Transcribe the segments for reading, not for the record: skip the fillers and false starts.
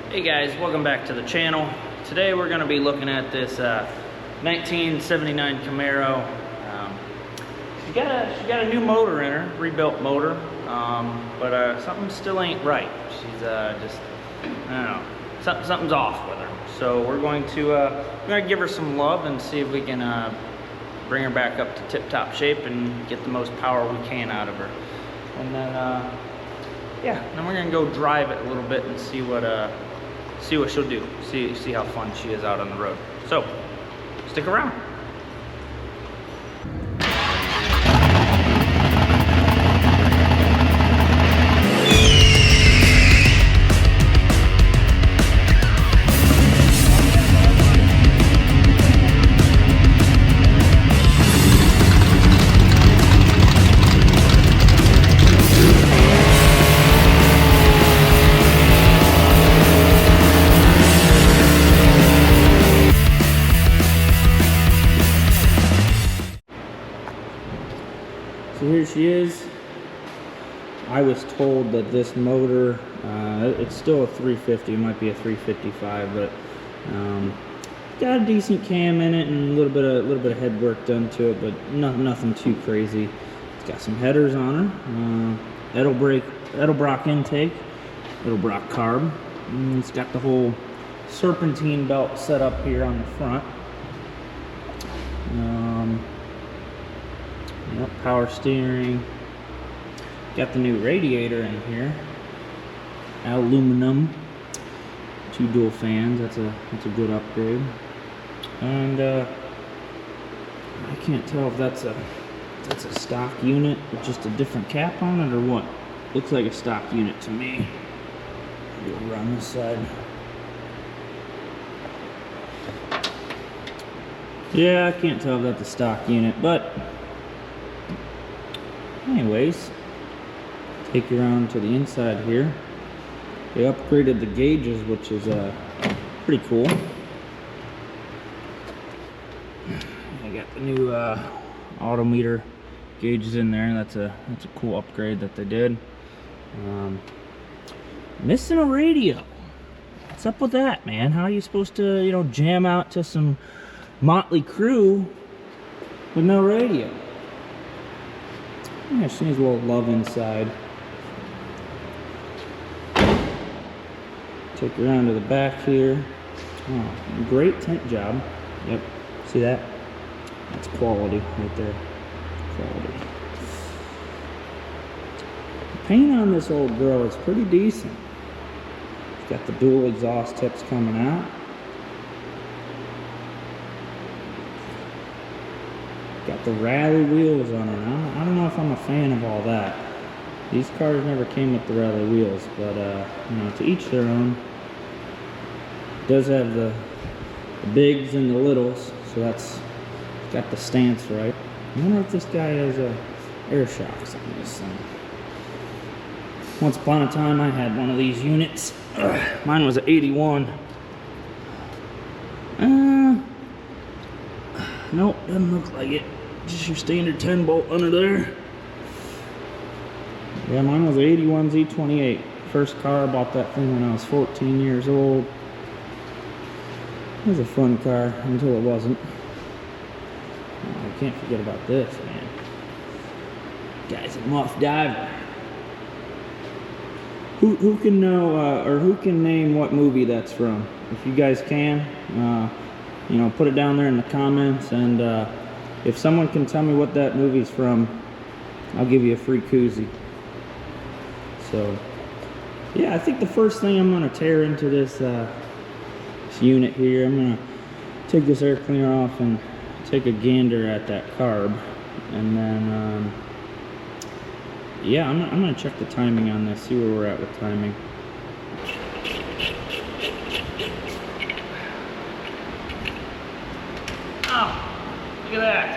Hey guys, welcome back to the channel. Today we're going to be looking at this 1979 Camaro. She got a new motor in her, rebuilt motor, but something still ain't right. She's just, I don't know, something's off with her. So we're going to give her some love and see if we can bring her back up to tip-top shape and get the most power we can out of her. And then, yeah, then we're gonna go drive it a little bit and see what she'll do. See how fun she is out on the road. So, stick around. So here she is. I was told that this motor, it's still a 350, it might be a 355, but got a decent cam in it and a little bit of head work done to it, but nothing too crazy. It's got some headers on her, Edelbrock intake, Edelbrock carb. And it's got the whole serpentine belt set up here on the front. Yep, power steering. Got the new radiator in here, aluminum, 2 dual fans. That's a good upgrade. And I can't tell if that's a stock unit with just a different cap on it or what. Looks like a stock unit to me. Go around this side. Yeah, I can't tell if that's a stock unit, but anyways, take you around to the inside here. They upgraded the gauges, which is pretty cool. I got the new autometer gauges in there. That's a cool upgrade that they did. Missing a radio. What's up with that, man? How are you supposed to, jam out to some Motley Crue with no radio? Yeah, she needs a little love inside. Take her around to the back here. Oh, great tint job. Yep, see that? That's quality right there. Quality. The paint on this old girl is pretty decent. It's got the dual exhaust tips coming out. Got the rally wheels on it. I don't know if I'm a fan of all that. These cars never came with the rally wheels, but to each their own. It does have the bigs and the littles, so that's got the stance right. I wonder if this guy has air shocks on this thing. Once upon a time, I had one of these units. Mine was an 81. Nope, doesn't look like it. Just your standard 10 bolt under there. Yeah, mine was an 81 Z28. First car, I bought that thing when I was 14 years old. It was a fun car until it wasn't. Oh, I can't forget about this, man. Guy's a muff diver. Who can know, or who can name what movie that's from? If you guys can, put it down there in the comments, and if someone can tell me what that movie's from, I'll give you a free koozie. So, yeah, I think the first thing I'm going to tear into this unit here, I'm going to take this air cleaner off and take a gander at that carb. And then, yeah, I'm going to check the timing on this, see where we're at with timing. Look at that.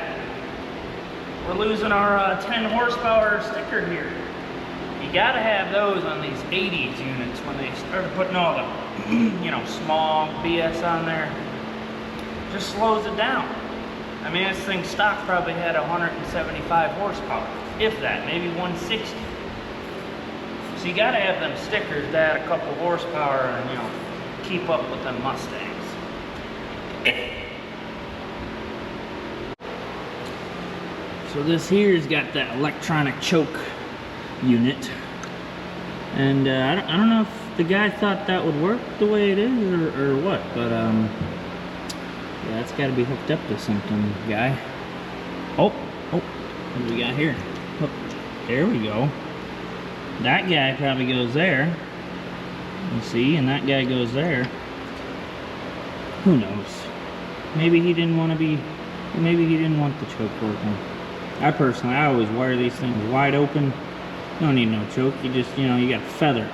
We're losing our 10 horsepower sticker here. You gotta have those on these 80s units when they started putting all the, small BS on there. Just slows it down. I mean, this thing stock probably had 175 horsepower, if that, maybe 160. So you gotta have them stickers that add a couple horsepower and, keep up with them Mustangs. So this here's got that electronic choke unit, and I don't know if the guy thought that would work the way it is or what, but yeah, it's got to be hooked up to something, guy. Oh, what do we got here? Oh, there we go. That guy probably goes there. You see, and that guy goes there. Who knows? Maybe he didn't want to be. Maybe he didn't want the choke working. I always wire these things wide open. You don't need no choke. You just, you know, you got to feather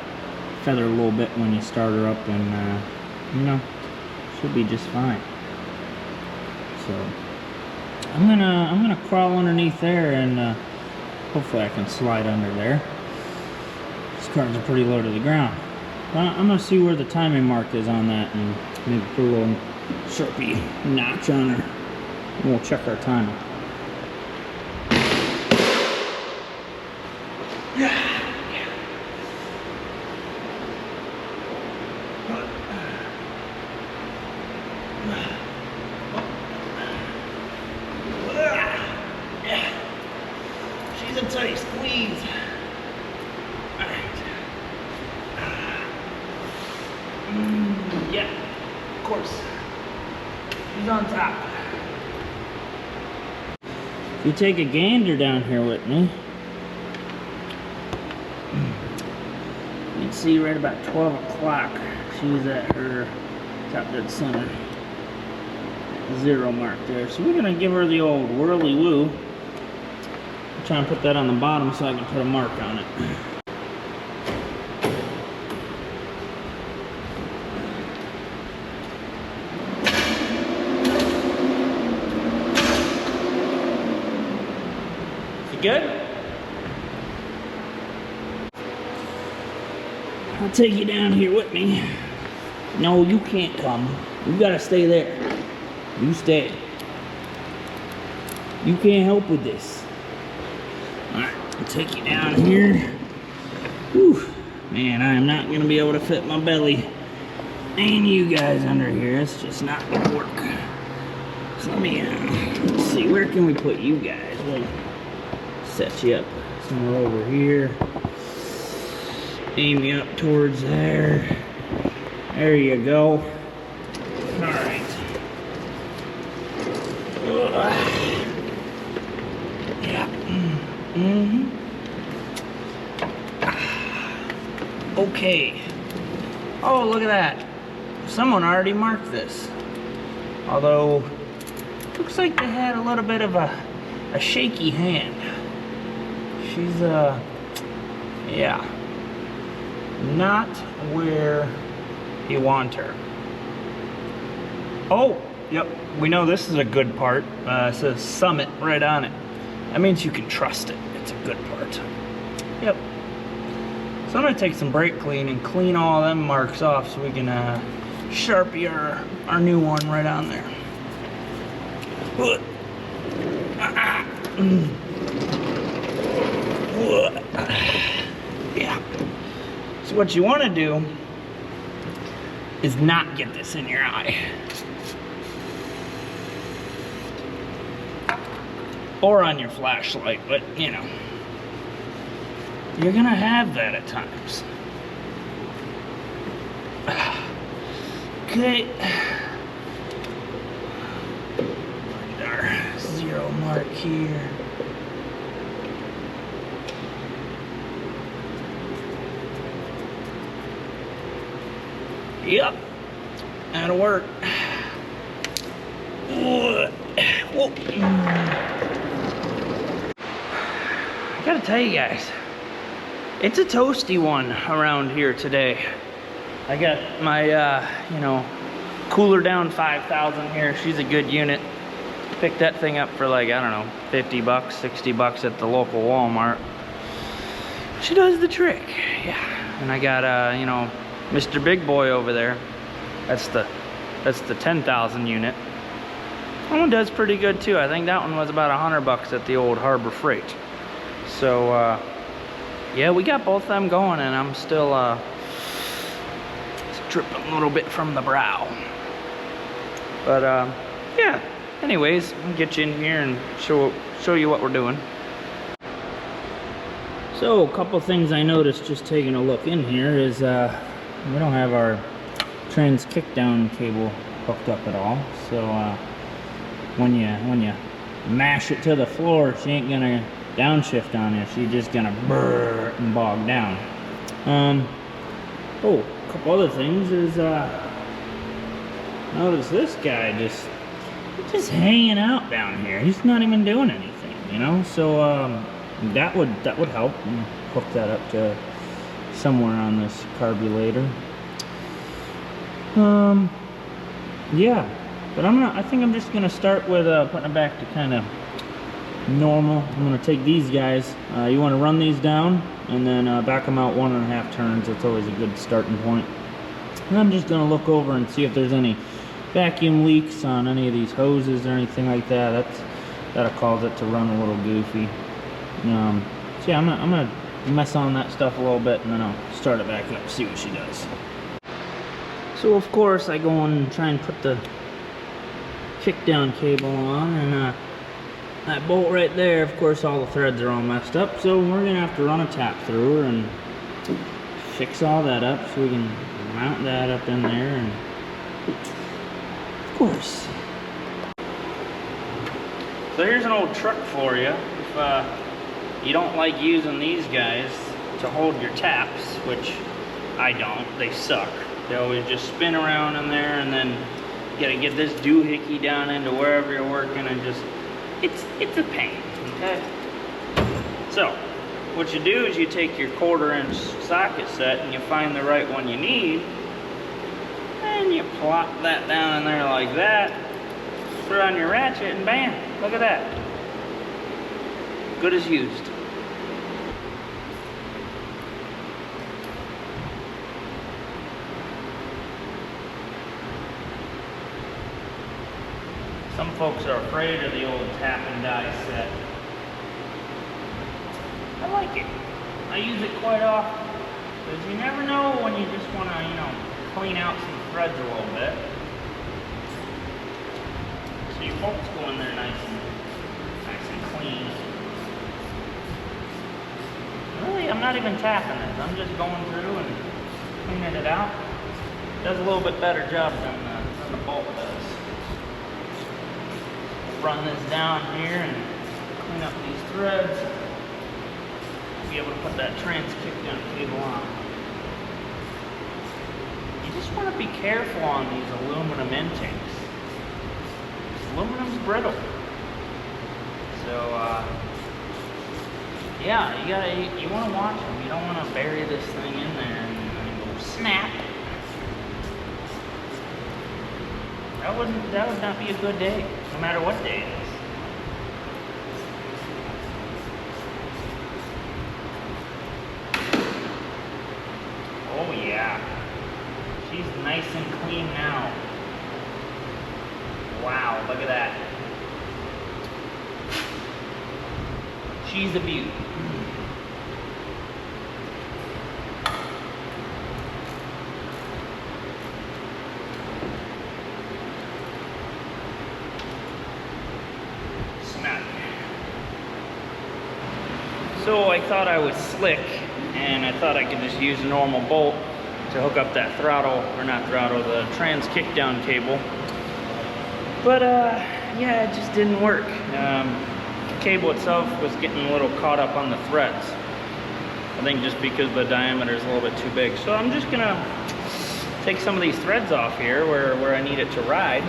a little bit when you start her up, and you know, she'll be just fine. So I'm gonna crawl underneath there, and hopefully I can slide under there. These cards are pretty low to the ground. But I'm gonna see where the timing mark is on that, and maybe put a little Sharpie notch on her, and we'll check our timing. She's a tight squeeze. All right. Yeah, of course. She's on top. If you take a gander down here with me, you can see right about 12 o'clock, she's at her top dead center. 0 mark there. So we're gonna give her the old whirly woo. Try and put that on the bottom so I can put a mark on it. You good? I'll take you down here with me. No, you can't come. You gotta stay there. You stay. You can't help with this. Alright, I'll take you down here. Whew. Man, I am not gonna be able to fit my belly and you guys under here. It's just not gonna work. So let me let's see, where can we put you guys? We'll set you up somewhere over here. Aim you up towards there. There you go. Alright. Yeah. Okay. Oh, look at that. Someone already marked this. Although, looks like they had a little bit of a shaky hand. She's, yeah. Not where you want her. Oh, yep. We know this is a good part. It says Summit right on it. That means you can trust it. It's a good part. Yep. So I'm gonna take some brake clean and clean all them marks off so we can Sharpie our new one right on there. Yeah. So what you want to do is not get this in your eye. Or on your flashlight, but you know, you're gonna have that at times. Okay. Our 0 mark here. Yep, that'll work. Whoa. I gotta tell you guys, it's a toasty one around here today. I got my, you know, Cooler Down 5000 here. She's a good unit. Picked that thing up for like, I don't know, 50 bucks, 60 bucks at the local Walmart. She does the trick, yeah. And I got, you know, Mr. Big Boy over there. That's the 10,000 unit. That one does pretty good too. I think that one was about 100 bucks at the old Harbor Freight. So, dripping a little bit from the brow. But yeah, anyways, I'll get you in here and show you what we're doing. So a couple things I noticed just taking a look in here is we don't have our trans kickdown cable hooked up at all. So when you mash it to the floor, she ain't gonna downshift on you. She's just gonna burr and bog down. Oh, a couple other things is notice this guy just hanging out down here. He's not even doing anything, you know. So that would help. Hook that up to somewhere on this carburetor. Yeah, but I think I'm just gonna start with putting it back to kind of normal. I'm gonna take these guys. You want to run these down and then back them out 1.5 turns. That's always a good starting point. And I'm just gonna look over and see if there's any vacuum leaks on any of these hoses or anything like that. That'll cause it to run a little goofy. So yeah, I'm gonna mess on that stuff a little bit and then I'll start it back up, see what she does. So of course I go on and try and put the kickdown cable on, and that bolt right there, of course all the threads are all messed up, so we're gonna have to run a tap through her and fix all that up so we can mount that up in there. And of course, so here's an old trick for you. If you don't like using these guys to hold your taps, which I don't, they suck. They always just spin around in there, and then you gotta get this doohickey down into wherever you're working, and just it's a pain. Okay. So what you do is you take your 1/4-inch socket set and you find the right one you need, and you plop that down in there like that. Throw on your ratchet, and bam! Look at that. Good as used. Some folks are afraid of the old tap and die set. I like it. I use it quite often, because you never know when you just want to, you know, clean out some threads a little bit. So your bolts go in there nice and clean. Really, I'm not even tapping it. I'm just going through and cleaning it out. It does a little bit better job than the bolt does. Run this down here and clean up these threads. Be able to put that trans kickdown cable on. You just want to be careful on these aluminum intakes. Aluminum's brittle. So yeah, you want to watch them. You don't want to bury this thing in there and go snap. That would not be a good day, no matter what day it is. Oh yeah, she's nice and clean now. Wow, look at that. She's a beaut. So I thought I was slick, and I thought I could just use a normal bolt to hook up that throttle, or not throttle, the trans kickdown cable. But yeah, it just didn't work. The cable itself was getting a little caught up on the threads. I think just because the diameter is a little bit too big. So I'm just gonna take some of these threads off here where I need it to ride,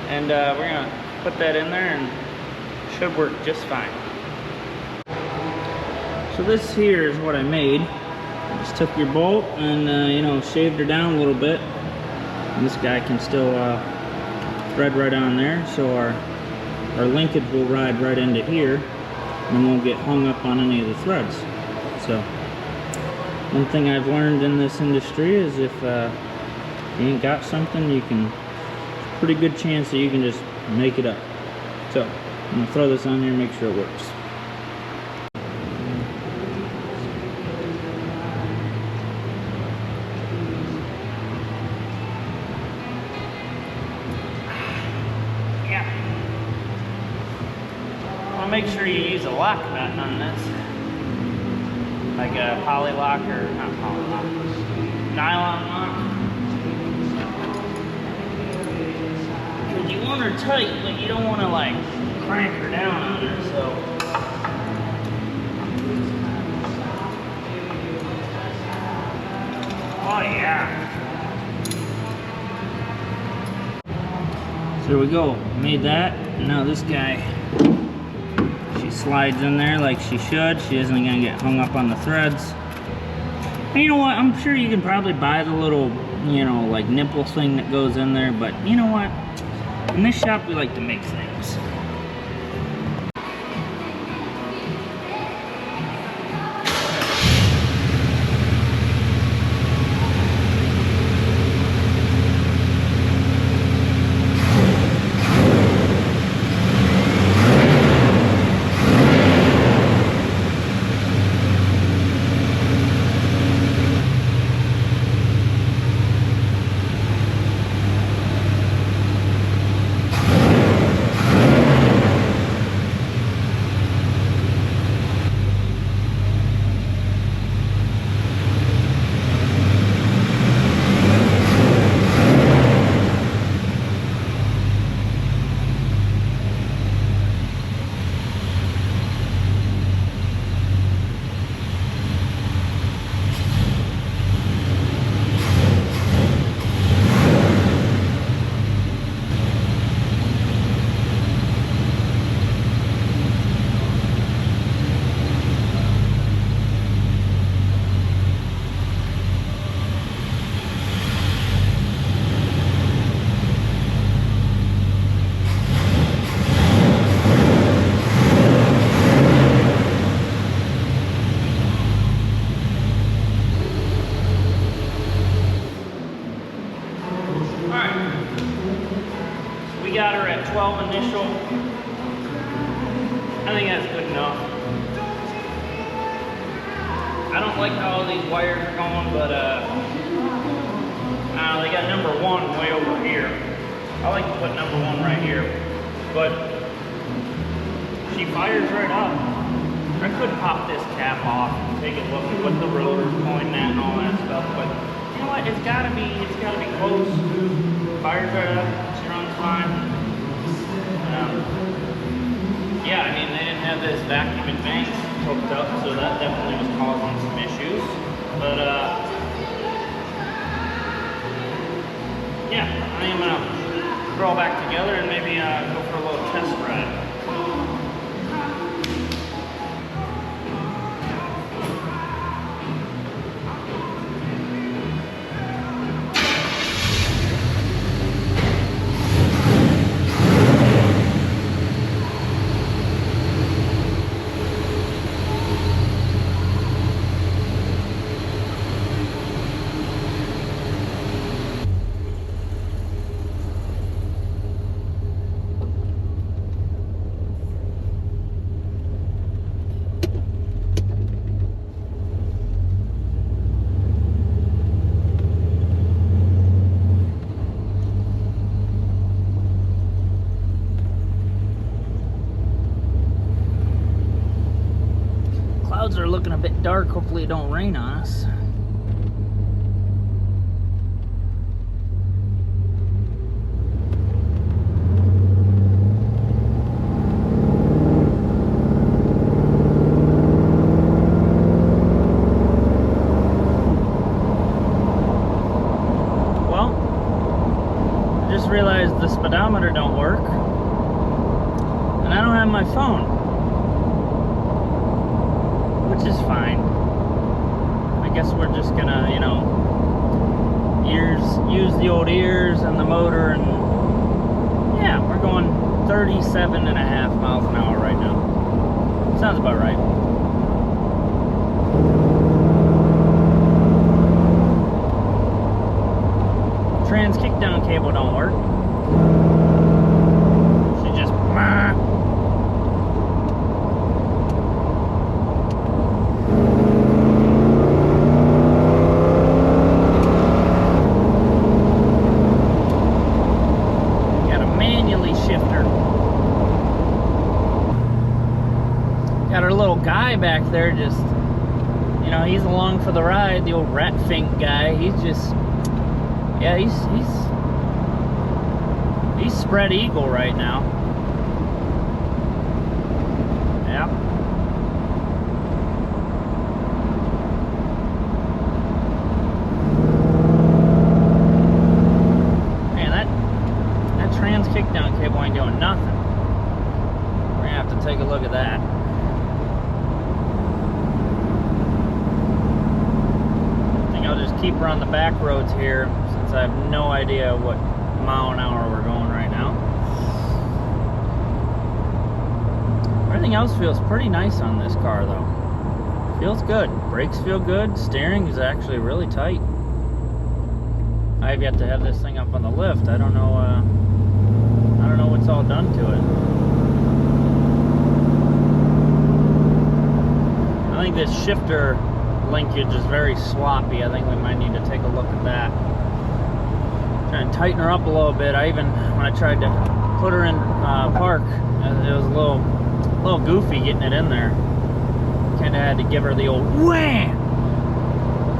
and we're gonna put that in there, and it should work just fine. So this here is what I made. I just took your bolt and you know, shaved her down a little bit. And this guy can still thread right on there, so our linkage will ride right into here and won't get hung up on any of the threads. So one thing I've learned in this industry is if you ain't got something, you can, pretty good chance that you can just make it up. So I'm gonna throw this on here and make sure it works. make sure you use a lock nut on this, like a poly lock, or not poly lock, nylon lock. Because you want her tight, but you don't want to like crank her down on her. So oh yeah. So there we go. Made that. And now this guy, she slides in there like she should. She isn't gonna get hung up on the threads. And you know what? I'm sure you can probably buy the little, you know, like nipple thing that goes in there. But you know what? In this shop, we like to make things. We got her at 12 initial. I think that's good enough. I don't like how all these wires are going, but they got number 1 way over here. I like to put number 1 right here, but she fires right up. I could pop this cap off and take a look at what the rotor's pointing at and all that stuff, but you know what? It's gotta be close. Fires right up. She runs fine. Yeah, I mean, they didn't have this vacuum and banks hooked up, so that definitely was causing some issues. But yeah, I am gonna throw it back together and maybe go for a little test ride. Clouds are looking a bit dark. Hopefully it don't rain on us. Well, I just realized the speedometer don't work, and I don't have my phone. Which is fine. I guess we're just gonna, you know, use the old ears and the motor, and yeah, we're going 37.5 miles an hour right now. Sounds about right. Trans kickdown cable don't work. She just old guy back there just, you know, he's along for the ride. The old rat fink guy. He's just, yeah, he's spread eagle right now. Yeah. Man, that trans kickdown cable ain't doing nothing. We're gonna have to take a look at that. I think I'll just keep her on the back roads here, since I have no idea what mile an hour we're going right now. Everything else feels pretty nice on this car though. Feels good. Brakes feel good. Steering is actually really tight. I've yet to have this thing up on the lift. I don't know what's all done to it. I think this shifter linkage is very sloppy. I think we might need to take a look at that. Try and tighten her up a little bit. When I tried to put her in park, it was a little goofy getting it in there. Kind of had to give her the old wham,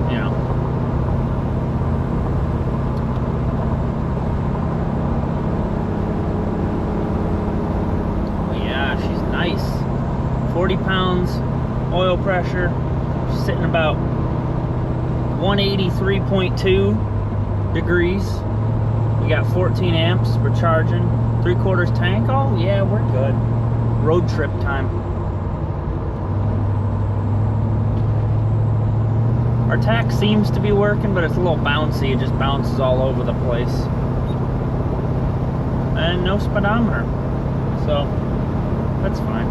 you know. Oh yeah, she's nice. 40 pounds oil pressure. She's sitting about 183.2 degrees. We got 14 amps. We're charging 3/4 tank. Oh yeah, we're good. Road trip time. Our tack seems to be working, but it's a little bouncy. It just bounces all over the place. And no speedometer, so that's fine.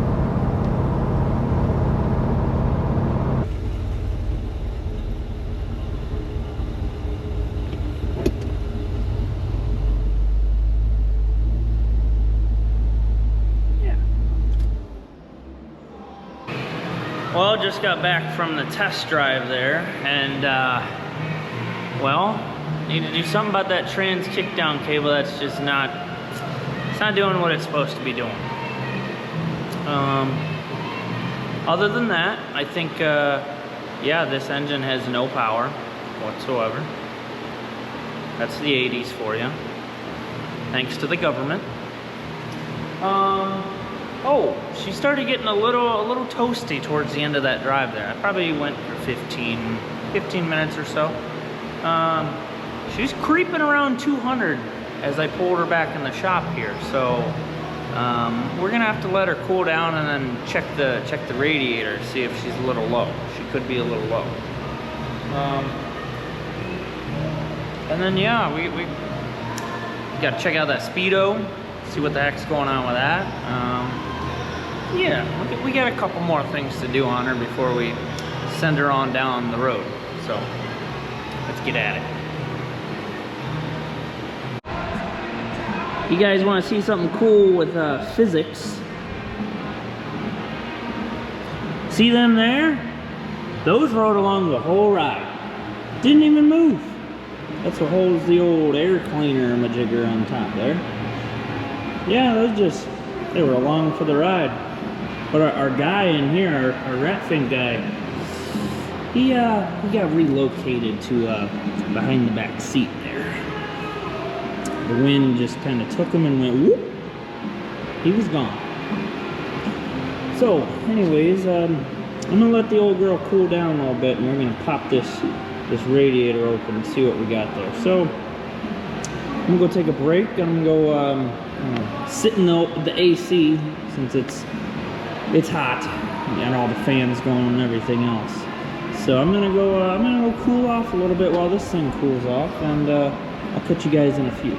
Well, just got back from the test drive there, and well, need to do something about that trans kickdown cable. That's just not, it's not doing what it's supposed to be doing. Other than that, I think, yeah, this engine has no power whatsoever. That's the 80s for you, thanks to the government. Oh, she started getting a little toasty towards the end of that drive there. I probably went for 15 minutes or so. She was creeping around 200 as I pulled her back in the shop here. So we're gonna have to let her cool down and then check the radiator, see if she's a little low. She could be a little low. And then yeah, we gotta check out that speedo, see what the heck's going on with that. Yeah, we got a couple more things to do on her before we send her on down the road. So let's get at it. You guys want to see something cool with physics? See them there? Those rode along the whole ride. Didn't even move. That's what holds the old air cleaner majigger on top there. Yeah, they were along for the ride. But our guy in here, our rat fin guy, he got relocated to behind the back seat there. The wind just kind of took him and went whoop. He was gone. So, anyways, I'm gonna let the old girl cool down a little bit, and we're gonna pop this radiator open and see what we got there. So, I'm gonna go take a break. I'm gonna go sit in the AC since it's hot and all the fans going and everything else. So I'm gonna go cool off a little bit while this thing cools off, and I'll catch you guys in a few.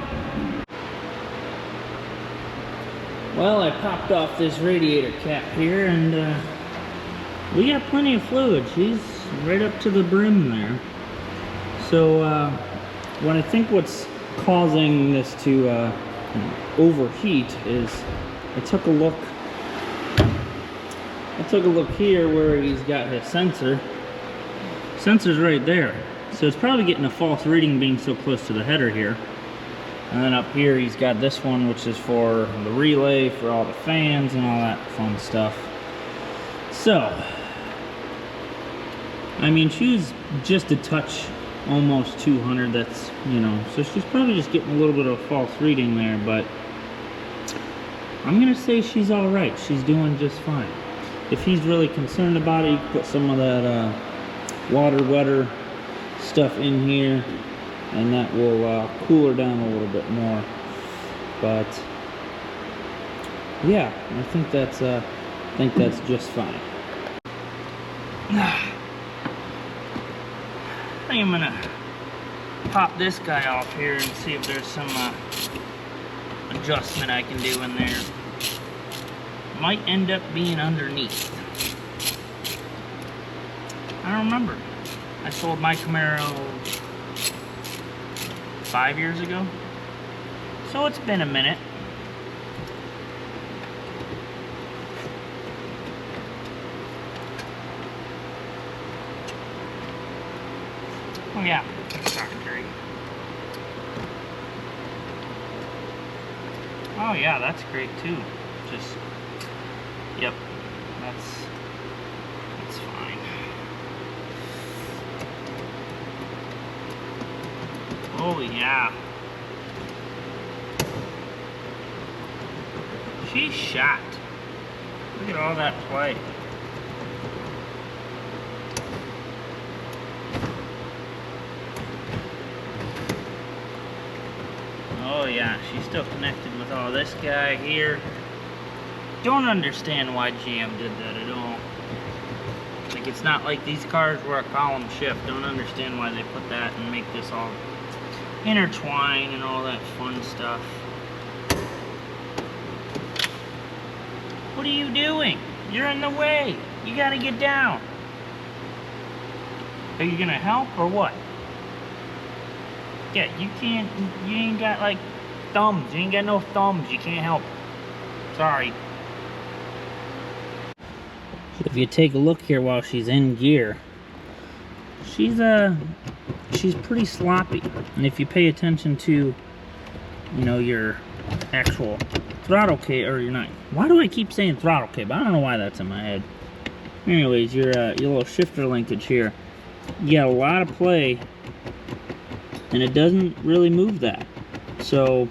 Well, I popped off this radiator cap here, and we got plenty of fluid. She's right up to the brim there. So what I think what's causing this to overheat is I took a look here where he's got his sensor. Sensor's right there. So it's probably getting a false reading being so close to the header here. And then up here he's got this one, which is for the relay, for all the fans and all that fun stuff. So, I mean, she's just a touch almost 200. That's, you know, so she's probably just getting a little bit of a false reading there, but I'm gonna say she's all right. She's doing just fine. If he's really concerned about it, you can put some of that water wetter stuff in here, and that will cool her down a little bit more. But yeah, I think that's just fine. I think I'm gonna pop this guy off here and see if there's some adjustment I can do in there. Might end up being underneath. I don't remember. I sold my Camaro 5 years ago, so it's been a minute. Oh yeah, secondary. Oh yeah, that's great too. Just, yep, that's fine. Oh yeah. She's shot. Look at all that play. Oh yeah, she's still connected with all this guy here. Don't understand why GM did that at all. Like, it's not like these cars were a column shift. Don't understand why they put that and make this all intertwine and all that fun stuff. What are you doing? You're in the way. You gotta get down. Are you gonna help or what? Yeah, you ain't got like thumbs. You ain't got no thumbs. You can't help. Sorry. If you take a look here while she's in gear, she's pretty sloppy. And if you pay attention to, you know, your actual throttle cable, or you're not. Why do I keep saying throttle cable? I don't know why that's in my head. Anyways, your little shifter linkage here, you got a lot of play, and it doesn't really move that. So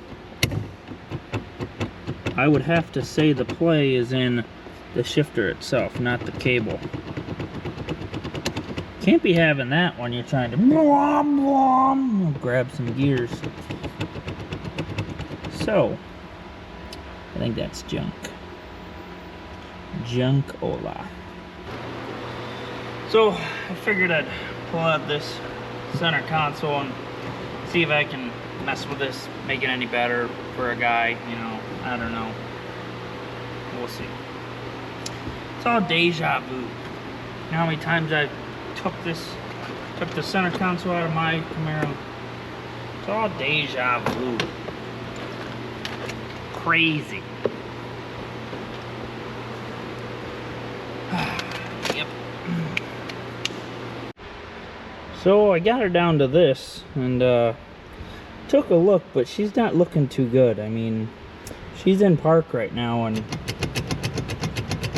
I would have to say the play is in the shifter itself, not the cable. Can't be having that when you're trying to grab some gears. So I think that's junk. Junk-ola. So I figured I'd pull out this center console and see if I can mess with this, make it any better for a guy, you know, I don't know. We'll see. It's all deja vu. You know how many times I took the center console out of my Camaro? It's all deja vu. Crazy. Yep. So I got her down to this and took a look, but she's not looking too good. I mean, she's in park right now and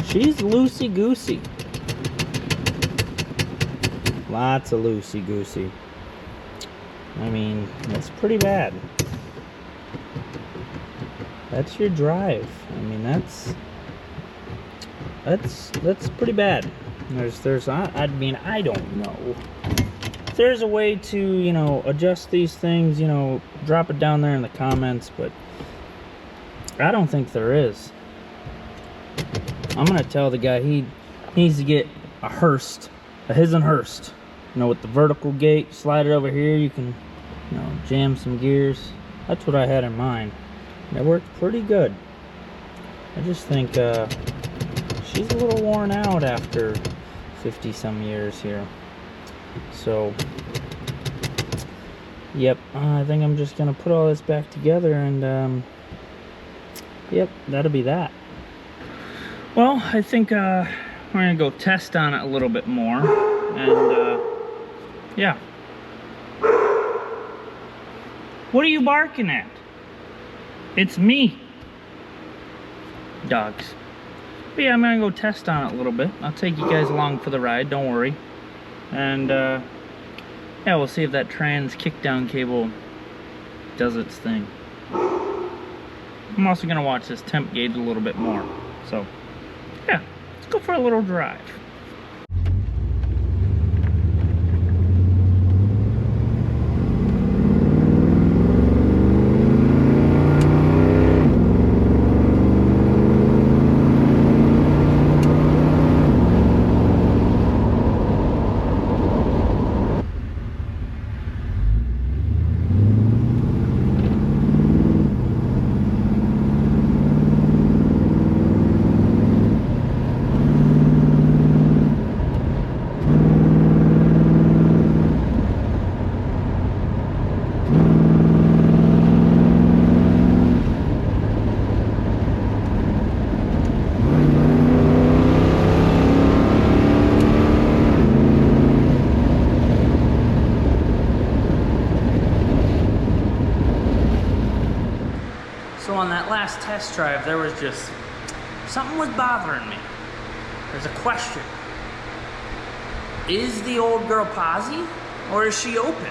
she's loosey-goosey. Lots of loosey-goosey. I mean, that's pretty bad. That's your drive. I mean, that's pretty bad. I mean, I don't know. If there's a way to, you know, adjust these things, you know, drop it down there in the comments, but I don't think there is. I'm gonna tell the guy he needs to get a Hurst, a his and Hurst. You know, with the vertical gate, slide it over here, you can, you know, jam some gears. That's what I had in mind. And it worked pretty good. I just think she's a little worn out after 50 some years here. So, yep, I think I'm just gonna put all this back together and yep, that'll be that. Well, I think we're gonna go test on it a little bit more, and yeah. What are you barking at? It's me. Dogs. But yeah, I'm gonna go test on it a little bit. I'll take you guys along for the ride, don't worry. And yeah, we'll see if that trans kickdown cable does its thing. I'm also gonna watch this temp gauge a little bit more. So yeah, let's go for a little drive. So on that last test drive, there was just, something was bothering me. There's a question. Is the old girl posi, or is she open?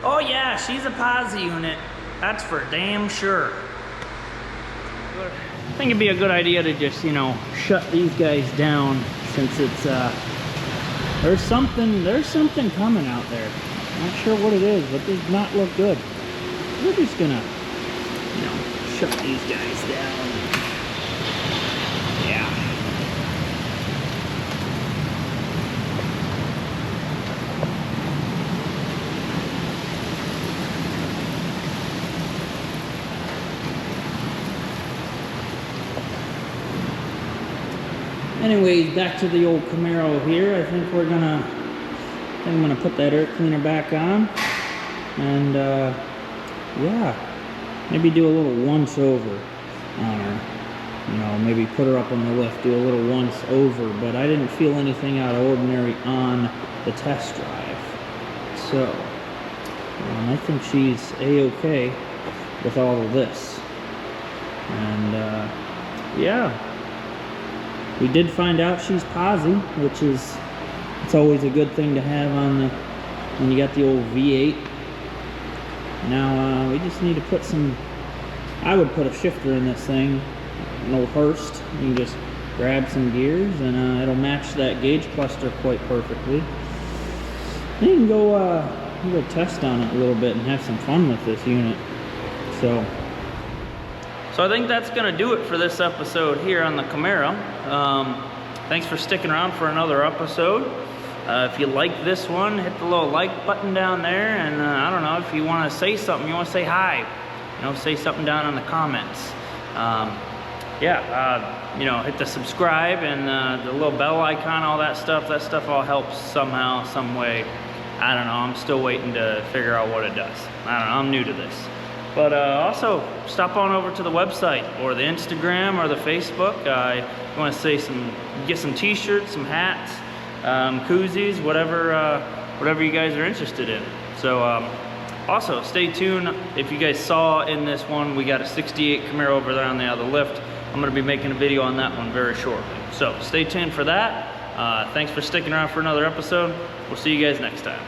Oh yeah, she's a posi unit. That's for damn sure. I think it'd be a good idea to just, you know, shut these guys down, since it's there's something coming out there. Not sure what it is, but it does not look good. We're just gonna, you know, shut these guys down. Yeah. Anyways, back to the old Camaro here. I think I'm gonna put that air cleaner back on, and yeah, maybe do a little once over on her. You know, maybe put her up on the lift, do a little once over. But I didn't feel anything out of ordinary on the test drive, so I think she's a-okay with all of this. And yeah. We did find out she's posi, which is, it's always a good thing to have on the, when you got the old V8. Now we just need to put some, I would put a shifter in this thing, an old Hurst. You can just grab some gears and it'll match that gauge cluster quite perfectly. And you can go test on it a little bit and have some fun with this unit. So I think that's gonna do it for this episode here on the Camaro. Thanks for sticking around for another episode. If you like this one, hit the little like button down there, and I don't know, if you wanna say something, you wanna say hi, you know, say something down in the comments. You know, hit the subscribe and the little bell icon, all that stuff all helps somehow, some way. I don't know, I'm still waiting to figure out what it does. I don't know, I'm new to this. But also, stop on over to the website or the Instagram or the Facebook. You want to say get some t-shirts, some hats, koozies, whatever you guys are interested in. So also, stay tuned. If you guys saw in this one, we got a 68 Camaro over there on the other lift. I'm going to be making a video on that one very shortly. So stay tuned for that. Thanks for sticking around for another episode. We'll see you guys next time.